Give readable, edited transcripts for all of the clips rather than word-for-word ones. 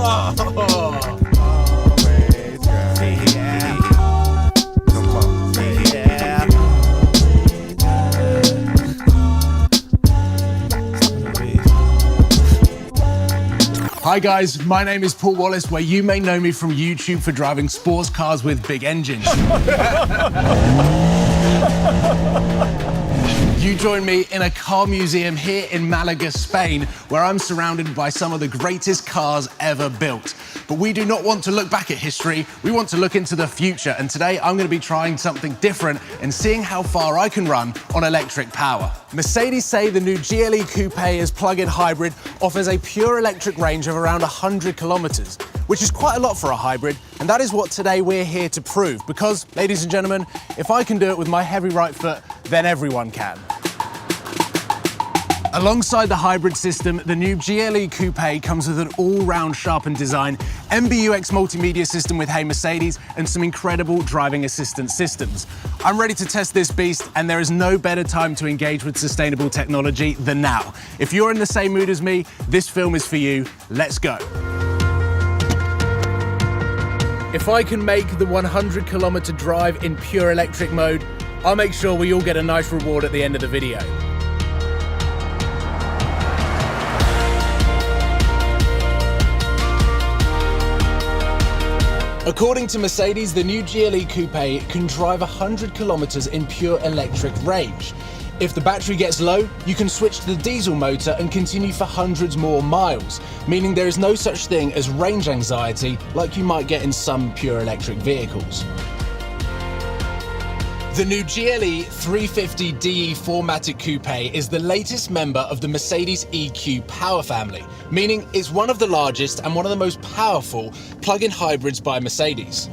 Whoa! Hi guys, my name is Paul Wallace, where you may know me from YouTube for driving sports cars with big engines. You join me in a car museum here in Malaga, Spain, where I'm surrounded by some of the greatest cars ever built. But we do not want to look back at history, we want to look into the future, and today I'm going to be trying something different and seeing how far I can run on electric power. Mercedes say the new GLE Coupé as plug-in hybrid offers a pure electric range of around 100 kilometers, which is quite a lot for a hybrid, and that is what today we're here to prove, because, ladies and gentlemen, if I can do it with my heavy right foot, then everyone can. Alongside the hybrid system, the new GLE Coupé comes with an all-round sharpened design, MBUX multimedia system with Hey Mercedes, and some incredible driving assistance systems. I'm ready to test this beast, and there is no better time to engage with sustainable technology than now. If you're in the same mood as me, this film is for you. Let's go. If I can make the 100-kilometer drive in pure electric mode, I'll make sure we all get a nice reward at the end of the video. According to Mercedes, the new GLE Coupé can drive 100 kilometers in pure electric range. If the battery gets low, you can switch to the diesel motor and continue for hundreds more miles, meaning there is no such thing as range anxiety like you might get in some pure electric vehicles. The new GLE 350DE Formatic Coupé is the latest member of the Mercedes EQ power family, meaning it's one of the largest and one of the most powerful plug-in hybrids by Mercedes.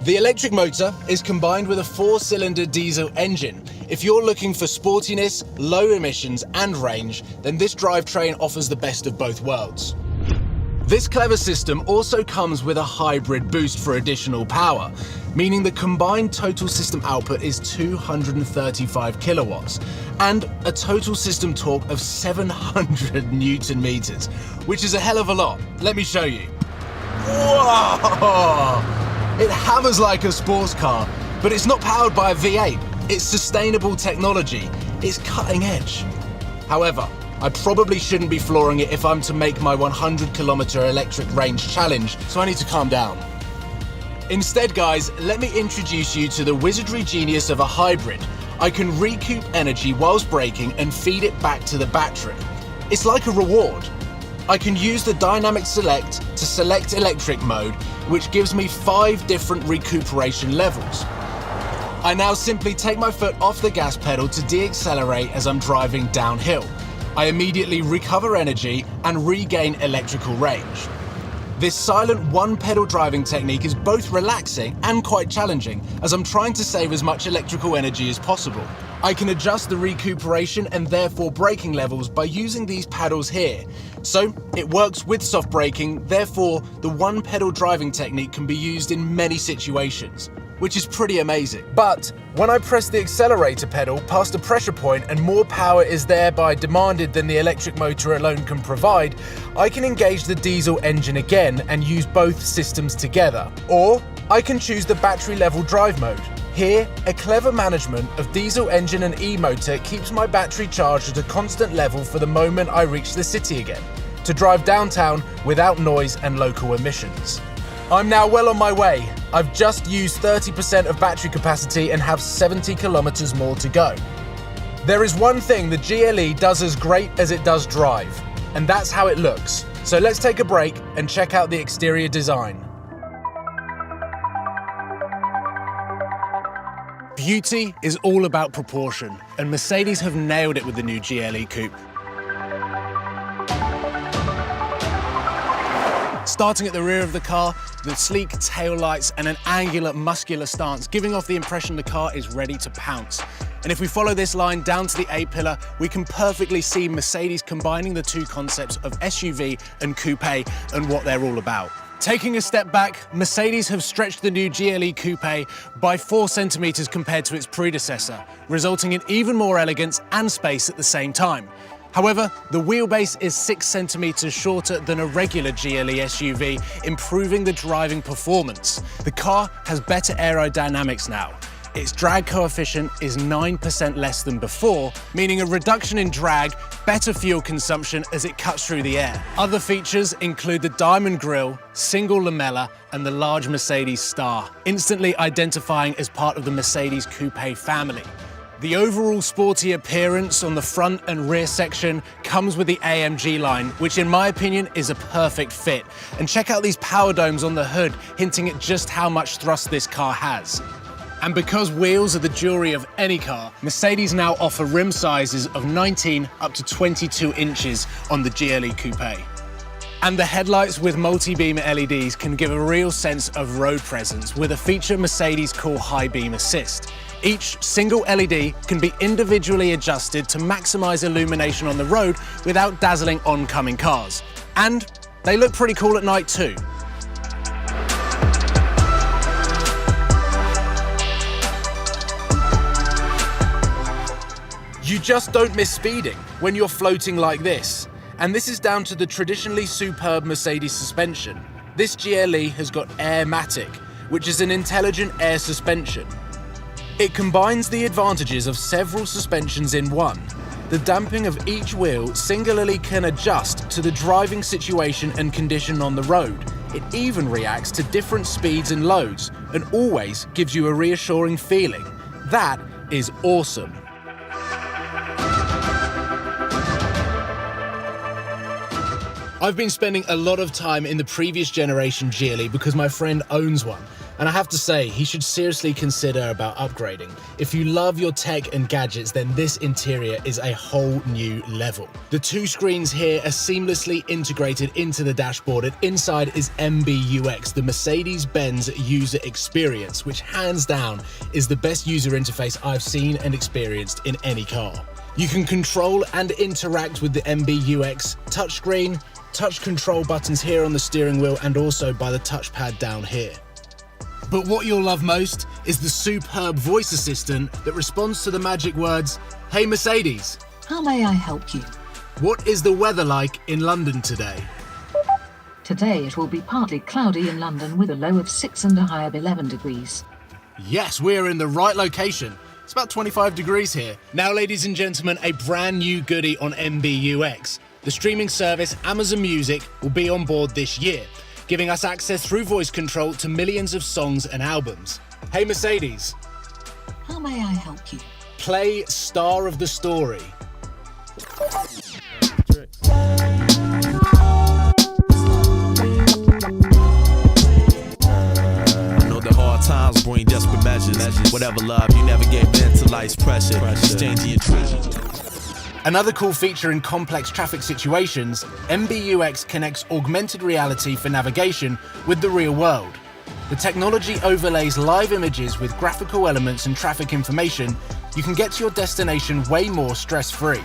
The electric motor is combined with a 4-cylinder diesel engine. If you're looking for sportiness, low emissions and range, then this drivetrain offers the best of both worlds. This clever system also comes with a hybrid boost for additional power, meaning the combined total system output is 235 kilowatts and a total system torque of 700 Newton meters, which is a hell of a lot. Let me show you. Whoa! It hammers like a sports car, but it's not powered by a V8. It's sustainable technology. It's cutting edge. However, I probably shouldn't be flooring it if I'm to make my 100-kilometer electric range challenge, so I need to calm down. Instead, guys, let me introduce you to the wizardry genius of a hybrid. I can recoup energy whilst braking and feed it back to the battery. It's like a reward. I can use the dynamic select to select electric mode, which gives me 5 different recuperation levels. I now simply take my foot off the gas pedal to deaccelerate as I'm driving downhill. I immediately recover energy and regain electrical range. This silent one-pedal driving technique is both relaxing and quite challenging, as I'm trying to save as much electrical energy as possible. I can adjust the recuperation and therefore braking levels by using these paddles here. So it works with soft braking, therefore the one-pedal driving technique can be used in many situations, which is pretty amazing. But when I press the accelerator pedal past a pressure point and more power is thereby demanded than the electric motor alone can provide, I can engage the diesel engine again and use both systems together. Or I can choose the battery level drive mode. Here, a clever management of diesel engine and e-motor keeps my battery charged at a constant level for the moment I reach the city again, to drive downtown without noise and local emissions. I'm now well on my way. I've just used 30% of battery capacity and have 70 kilometers more to go. There is one thing the GLE does as great as it does drive, and that's how it looks. So let's take a break and check out the exterior design. Beauty is all about proportion, and Mercedes have nailed it with the new GLE Coupe. Starting at the rear of the car, the sleek tail lights and an angular, muscular stance, giving off the impression the car is ready to pounce. And if we follow this line down to the A-pillar, we can perfectly see Mercedes combining the two concepts of SUV and coupe and what they're all about. Taking a step back, Mercedes have stretched the new GLE Coupé by 4 centimeters compared to its predecessor, resulting in even more elegance and space at the same time. However, the wheelbase is 6 centimeters shorter than a regular GLE SUV, improving the driving performance. The car has better aerodynamics now. Its drag coefficient is 9% less than before, meaning a reduction in drag, better fuel consumption as it cuts through the air. Other features include the diamond grille, single lamella, and the large Mercedes star, instantly identifying as part of the Mercedes Coupé family. The overall sporty appearance on the front and rear section comes with the AMG line, which in my opinion is a perfect fit. And check out these power domes on the hood, hinting at just how much thrust this car has. And because wheels are the jewelry of any car, Mercedes now offer rim sizes of 19 up to 22 inches on the GLE Coupé. And the headlights with multi-beam LEDs can give a real sense of road presence with a feature Mercedes call High Beam Assist. Each single LED can be individually adjusted to maximize illumination on the road without dazzling oncoming cars. And they look pretty cool at night too. You just don't miss speeding when you're floating like this. And this is down to the traditionally superb Mercedes suspension. This GLE has got Airmatic, which is an intelligent air suspension. It combines the advantages of several suspensions in one. The damping of each wheel singularly can adjust to the driving situation and condition on the road. It even reacts to different speeds and loads, and always gives you a reassuring feeling. That is awesome. I've been spending a lot of time in the previous generation GLE because my friend owns one, and I have to say he should seriously consider about upgrading. If you love your tech and gadgets, then this interior is a whole new level. The two screens here are seamlessly integrated into the dashboard, and inside is MBUX, the Mercedes-Benz user experience, which hands down is the best user interface I've seen and experienced in any car. You can control and interact with the MBUX touchscreen, touch control buttons here on the steering wheel, and also by the touchpad down here. But what you'll love most is the superb voice assistant that responds to the magic words, "Hey Mercedes, how may I help you? What is the weather like in London today?" Today it will be partly cloudy in London with a low of 6 and a high of 11 degrees. Yes, we are in the right location. It's about 25 degrees here. Now, ladies and gentlemen, a brand new goodie on MBUX. The streaming service Amazon Music will be on board this year, giving us access through voice control to millions of songs and albums. Hey Mercedes, how may I help you? Play Star of the Story. Times bring desperate measures. Whatever love you never gave in to life's pressure. Exchanging your treasure. Another cool feature in complex traffic situations, MBUX connects augmented reality for navigation with the real world. The technology overlays live images with graphical elements and traffic information. You can get to your destination way more stress-free.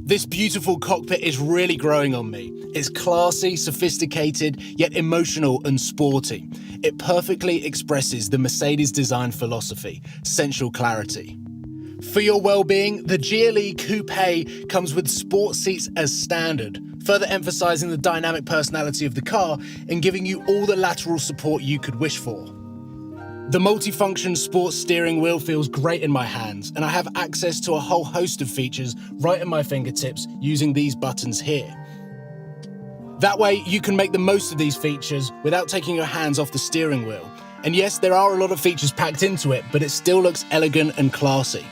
This beautiful cockpit is really growing on me. It's classy, sophisticated, yet emotional and sporty. It perfectly expresses the Mercedes design philosophy, sensual clarity. For your well-being, the GLE Coupé comes with sport seats as standard, further emphasizing the dynamic personality of the car and giving you all the lateral support you could wish for. The multifunction sports steering wheel feels great in my hands, and I have access to a whole host of features right at my fingertips using these buttons here. That way, you can make the most of these features without taking your hands off the steering wheel. And yes, there are a lot of features packed into it, but it still looks elegant and classy.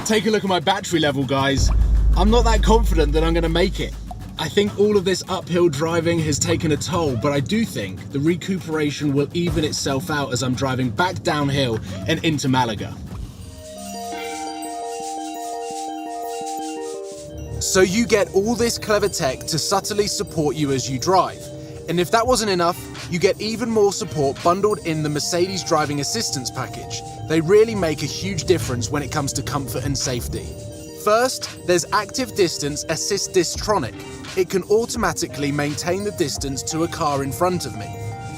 Take a look at my battery level, guys. I'm not that confident that I'm going to make it. I think all of this uphill driving has taken a toll, but I do think the recuperation will even itself out as I'm driving back downhill and into Malaga. So you get all this clever tech to subtly support you as you drive. And if that wasn't enough, you get even more support bundled in the Mercedes Driving Assistance package. They really make a huge difference when it comes to comfort and safety. First, there's Active Distance Assist Distronic. It can automatically maintain the distance to a car in front of me.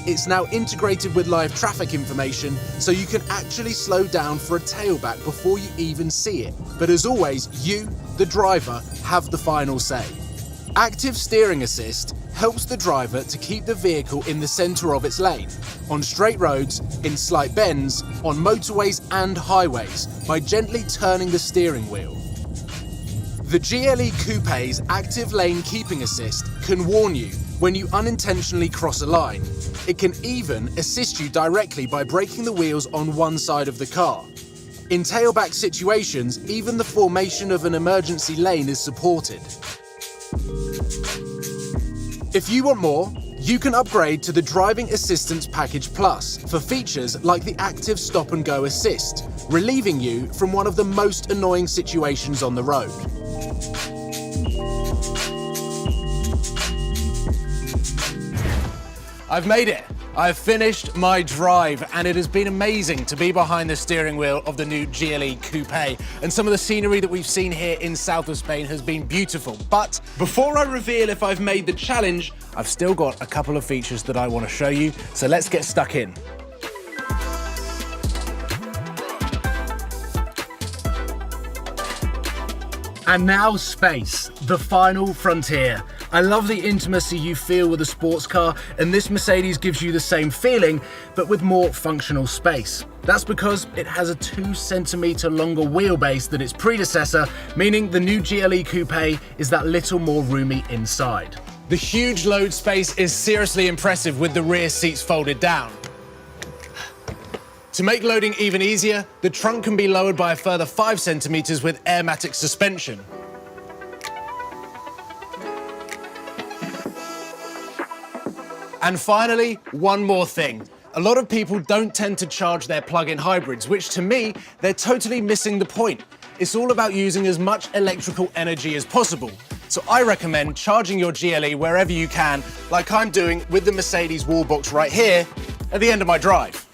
it's now integrated with live traffic information, so you can actually slow down for a tailback before you even see it. But as always, you, the driver, have the final say. Active steering assist helps the driver to keep the vehicle in the centre of its lane, on straight roads, in slight bends, on motorways and highways, by gently turning the steering wheel. The GLE Coupé's active lane keeping assist can warn you when you unintentionally cross a line. It can even assist you directly by braking the wheels on one side of the car. In tailback situations, even the formation of an emergency lane is supported. If you want more, you can upgrade to the Driving Assistance Package Plus for features like the Active Stop and Go Assist, relieving you from one of the most annoying situations on the road. I've made it. I've finished my drive, and it has been amazing to be behind the steering wheel of the new GLE Coupé. And some of the scenery that we've seen here in south of Spain has been beautiful. But before I reveal if I've made the challenge, I've still got a couple of features that I want to show you. So let's get stuck in. And now space, the final frontier. I love the intimacy you feel with a sports car, and this Mercedes gives you the same feeling, but with more functional space. That's because it has a 2 centimetre longer wheelbase than its predecessor, meaning the new GLE Coupé is that little more roomy inside. The huge load space is seriously impressive with the rear seats folded down. To make loading even easier, the trunk can be lowered by a further 5 centimetres with airmatic suspension. And finally, one more thing. A lot of people don't tend to charge their plug-in hybrids, which to me, they're totally missing the point. It's all about using as much electrical energy as possible. So I recommend charging your GLE wherever you can, like I'm doing with the Mercedes wall box right here at the end of my drive.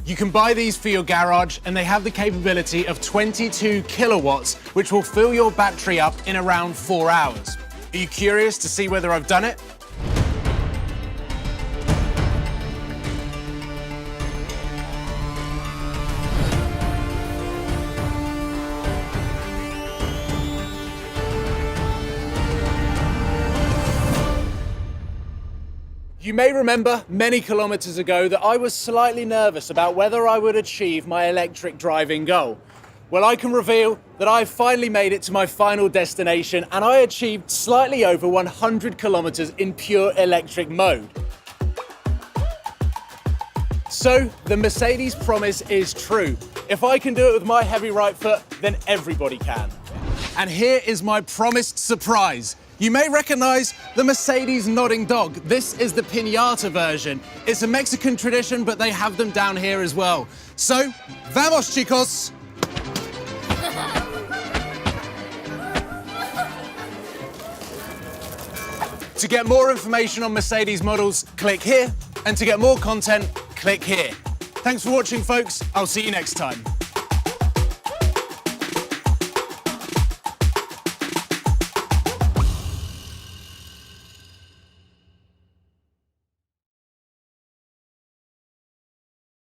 You can buy these for your garage, and they have the capability of 22 kilowatts, which will fill your battery up in around 4 hours. Are you curious to see whether I've done it? You may remember many kilometers ago that I was slightly nervous about whether I would achieve my electric driving goal. Well, I can reveal that I've finally made it to my final destination, and I achieved slightly over 100 kilometers in pure electric mode. So the Mercedes promise is true. If I can do it with my heavy right foot, then everybody can. And here is my promised surprise. You may recognize the Mercedes nodding dog. This is the piñata version. It's a Mexican tradition, but they have them down here as well. So, vamos, chicos! To get more information on Mercedes models, click here. And to get more content, click here. Thanks for watching, folks. I'll see you next time.